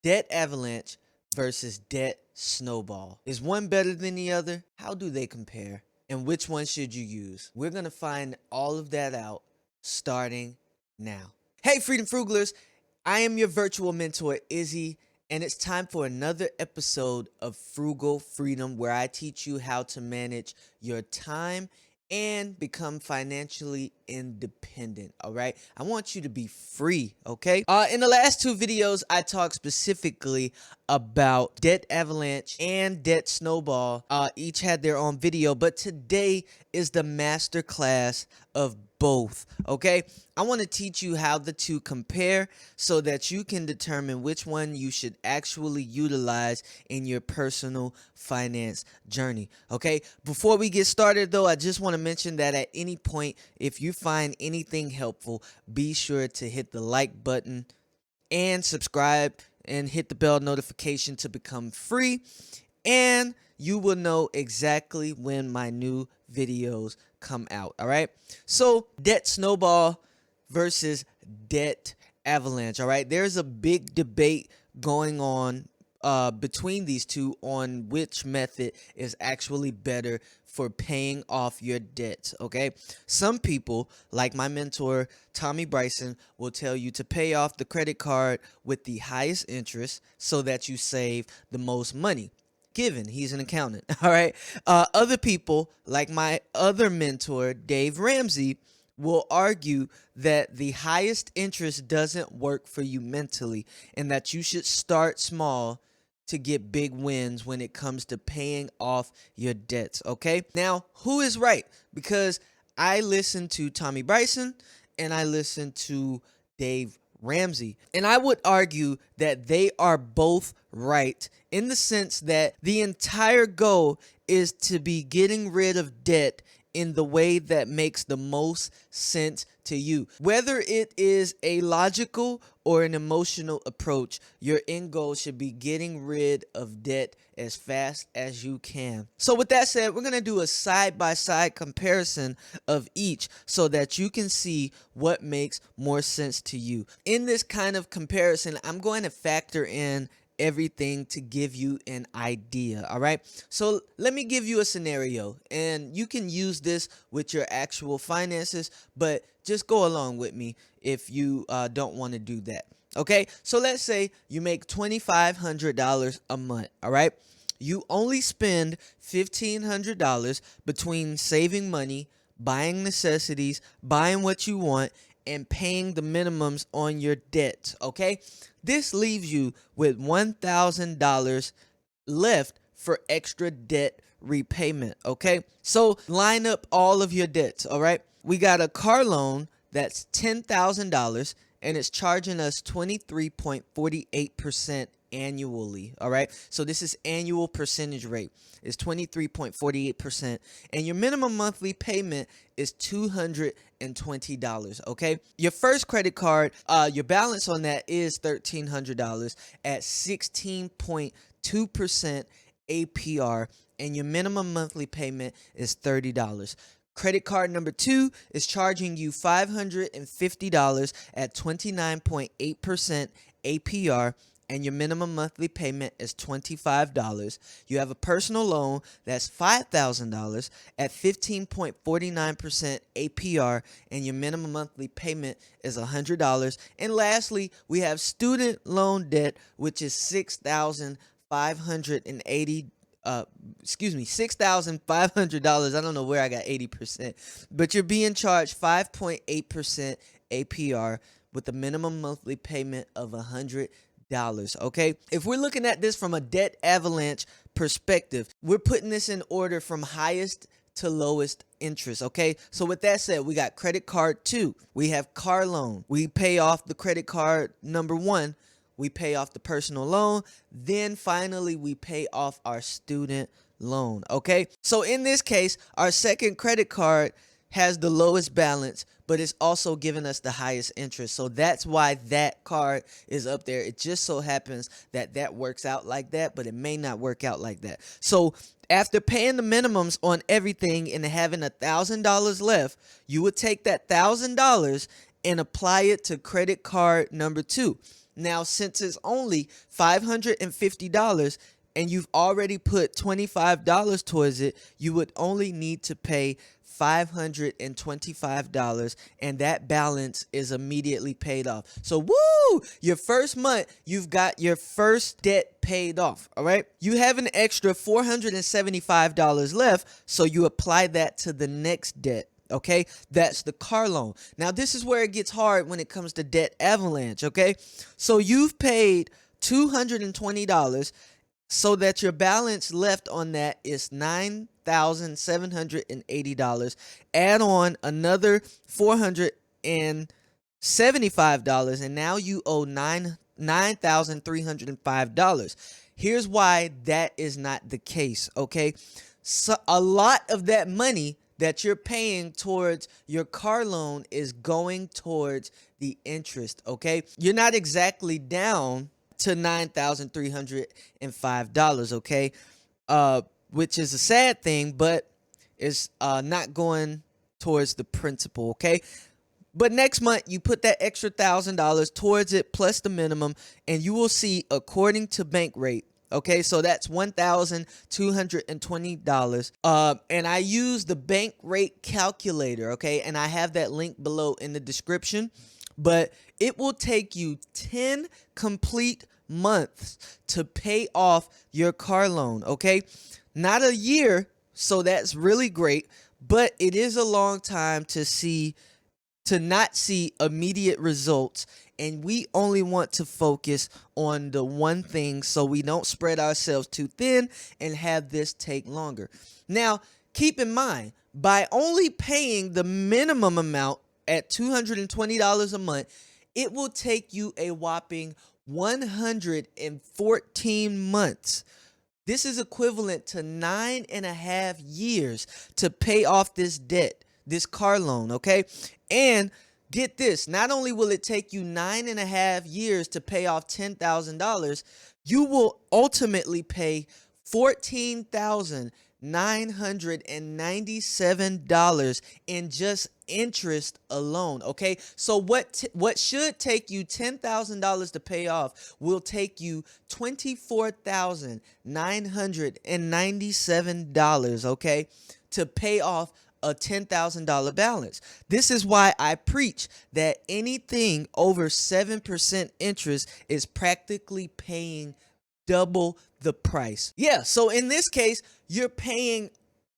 Debt Avalanche versus Debt Snowball. Is one better than the other? How do they compare? And which one should you use? We're going to find all of that out starting now. Hey, Freedom Frugalers. I am your virtual mentor, Izzy, and it's time for another episode of Frugal Freedom, where I teach you how to manage your time and become financially independent. All right, I want you to be free. Okay, in the last two videos I talked specifically about Debt Avalanche and Debt Snowball. Each had their own video, but today is the master class of both. Okay, I want to teach you how the two compare so that you can determine which one you should actually utilize in your personal finance journey. Okay, before we get started though, I just want to mention that at any point, if you find anything helpful, be sure to hit the like button and subscribe and hit the bell notification to become free, and you will know exactly when my new videos come out. All right, so Debt Snowball versus Debt Avalanche. All right, there's a big debate going on between these two on which method is actually better for paying off your debts. Okay, some people, like my mentor Tommy Bryson, will tell you to pay off the credit card with the highest interest so that you save the most money. Given he's an accountant. All right, other people, like my other mentor Dave Ramsey, will argue that the highest interest doesn't work for you mentally and that you should start small to get big wins when it comes to paying off your debts. Okay, now who is right? Because I listen to Tommy Bryson and I listen to Dave Ramsey, and I would argue that they are both right in the sense that the entire goal is to be getting rid of debt in the way that makes the most sense to you. Whether it is a logical or an emotional approach, your end goal should be getting rid of debt as fast as you can. So with that said, we're going to do a side-by-side comparison of each so that you can see what makes more sense to you. In this kind of comparison, I'm going to factor in everything to give you an idea. All right, so let me give you a scenario, and you can use this with your actual finances, but just go along with me if you don't want to do that. Okay, so let's say you make $2,500 a month. All right, you only spend $1,500 between saving money, buying necessities, buying what you want, and paying the minimums on your debts. Okay, this leaves you with $1,000 left for extra debt repayment. Okay, so line up all of your debts. All right, we got a car loan that's $10,000 and it's charging us 23.48% annually. All right, so this is annual percentage rate is 23.48%, and your minimum monthly payment is $220. Okay, your first credit card, your balance on that is $1,300 at 16.2% APR, and your minimum monthly payment is $30. Credit card number 2 is charging you $550 at 29.8% APR, and your minimum monthly payment is $25. You have a personal loan that's $5,000 at 15.49% APR, and your minimum monthly payment is $100. And lastly, we have student loan debt, which is $6,580. $6,500. I don't know where I got 80%, but you're being charged 5.8% APR with a minimum monthly payment of $100. Okay, if we're looking at this from a debt avalanche perspective, we're putting this in order from highest to lowest interest. Okay, so with that said, we got credit card 2, we have car loan. We pay off the credit card number 1, we pay off the personal loan, then finally we pay off our student loan. Okay, so in this case, our second credit card has the lowest balance, but it's also giving us the highest interest. So that's why that card is up there. It just so happens that that works out like that, but it may not work out like that. So after paying the minimums on everything and having $1,000 left, you would take that $1,000 and apply it to credit card number 2. Now, since it's only $550 and you've already put $25 towards it, you would only need to pay $525, and that balance is immediately paid off. So woo, your first month, you've got your first debt paid off. All right, you have an extra $475 left, so you apply that to the next debt. Okay, that's the car loan. Now this is where it gets hard when it comes to debt avalanche. Okay, so you've paid $220, so that your balance left on that is $9,780. Add on another $475, and now you owe $9,305. Here's why that is not the case. Okay, so a lot of that money that you're paying towards your car loan is going towards the interest. Okay, you're not exactly down to $9,305, okay, which is a sad thing, but it's not going towards the principal. Okay, but next month you put that extra $1,000 towards it plus the minimum, and you will see, according to bank rate, okay, so that's $1,220. And I use the bank rate calculator, okay, and I have that link below in the description. But it will take you 10 complete months to pay off your car loan, okay? Not a year, so that's really great, but it is a long time to not see immediate results, and we only want to focus on the one thing so we don't spread ourselves too thin and have this take longer. Now, keep in mind, by only paying the minimum amount at $220 a month, it will take you a whopping 114 months. This is equivalent to 9.5 years to pay off this debt, this car loan, okay? And get this, not only will it take you 9.5 years to pay off $10,000, you will ultimately pay $14,997 in just interest alone. Okay, so what should take you $10,000 to pay off will take you $24,997, okay, to pay off a $10,000 balance. This is why I preach that anything over 7% interest is practically paying double the price. Yeah, so in this case, you're paying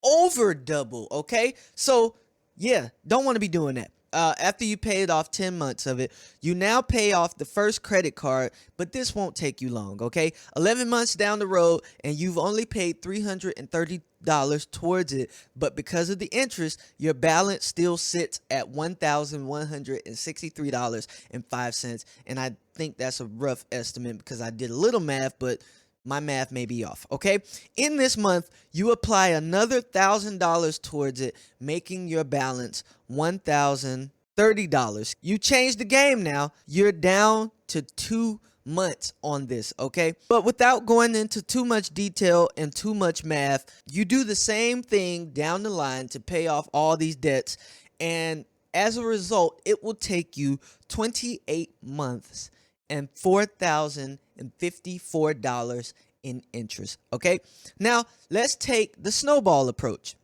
over double, okay? So, yeah, don't want to be doing that. After you paid off 10 months of it, you now pay off the first credit card, but this won't take you long, okay? 11 months down the road, and you've only paid $330 towards it, but because of the interest, your balance still sits at $1,163.05, and I think that's a rough estimate because I did a little math, but my math may be off, okay? In this month, you apply another $1,000 towards it, making your balance $1,030. You changed the game now. You're down to 2 months on this, okay? But without going into too much detail and too much math, you do the same thing down the line to pay off all these debts, and as a result, it will take you 28 months and $4,054 in interest. Okay, now let's take the snowball approach.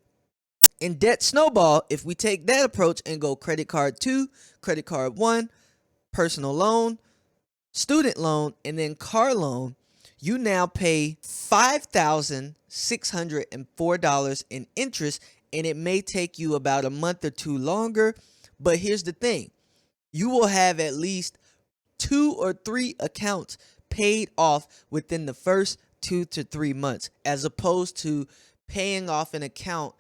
In debt snowball, if we take that approach and go credit card 2, credit card 1, personal loan, student loan, and then car loan, you now pay $5,604 in interest, and it may take you about a month or two longer. But here's the thing, you will have at least 2 or 3 accounts paid off within the first 2 to 3 months, as opposed to paying off an account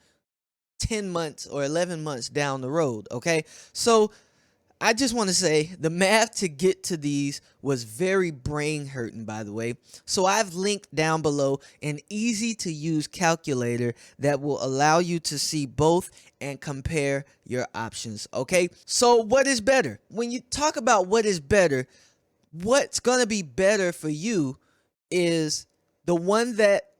10 months or 11 months down the road. Okay, so I just want to say the math to get to these was very brain hurting, by the way. So I've linked down below an easy to use calculator that will allow you to see both and compare your options. Okay, so what is better? When you talk about what is better, what's going to be better for you is the one that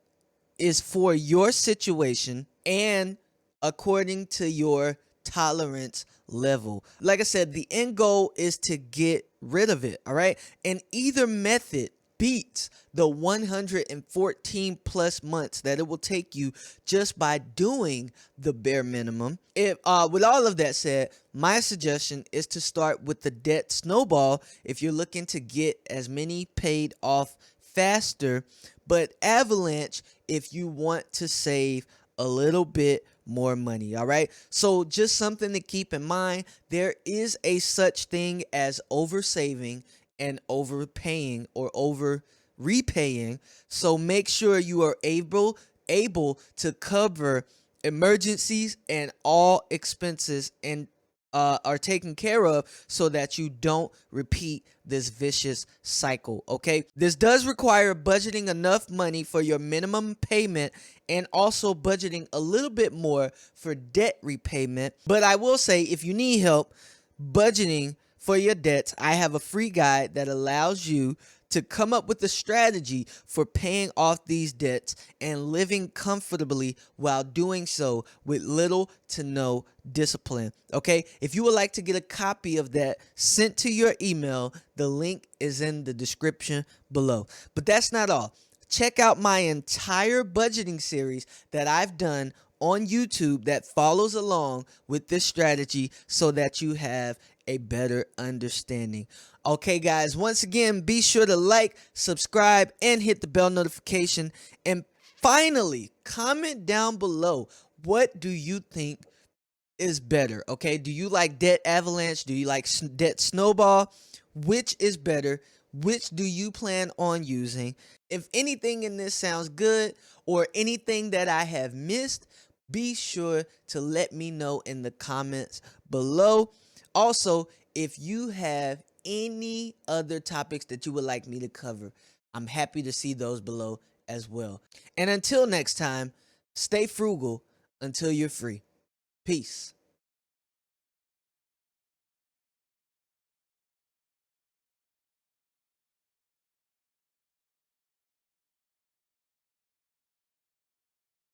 is for your situation and according to your tolerance level. Like I said, the end goal is to get rid of it, all right? And either method beats the 114 plus months that it will take you just by doing the bare minimum. If with all of that said, my suggestion is to start with the debt snowball if you're looking to get as many paid off faster, but Avalanche if you want to save a little bit more money. All right, so just something to keep in mind, there is a such thing as oversaving and overpaying or over repaying. So make sure you are able to cover emergencies and all expenses and are taken care of so that you don't repeat this vicious cycle. Okay, this does require budgeting enough money for your minimum payment and also budgeting a little bit more for debt repayment. But I will say, if you need help budgeting for your debts, I have a free guide that allows you to come up with a strategy for paying off these debts and living comfortably while doing so with little to no discipline. Okay, if you would like to get a copy of that sent to your email, the link is in the description below. But that's not all. Check out my entire budgeting series that I've done on YouTube that follows along with this strategy so that you have a better understanding. Okay, guys, once again, be sure to like, subscribe, and hit the bell notification. And finally, comment down below, what do you think is better? Okay, do you like Debt Avalanche? Do you like Debt Snowball? Which is better? Which do you plan on using? If anything in this sounds good or anything that I have missed, be sure to let me know in the comments below. Also, if you have any other topics that you would like me to cover, I'm happy to see those below as well. And until next time, stay frugal until you're free. Peace.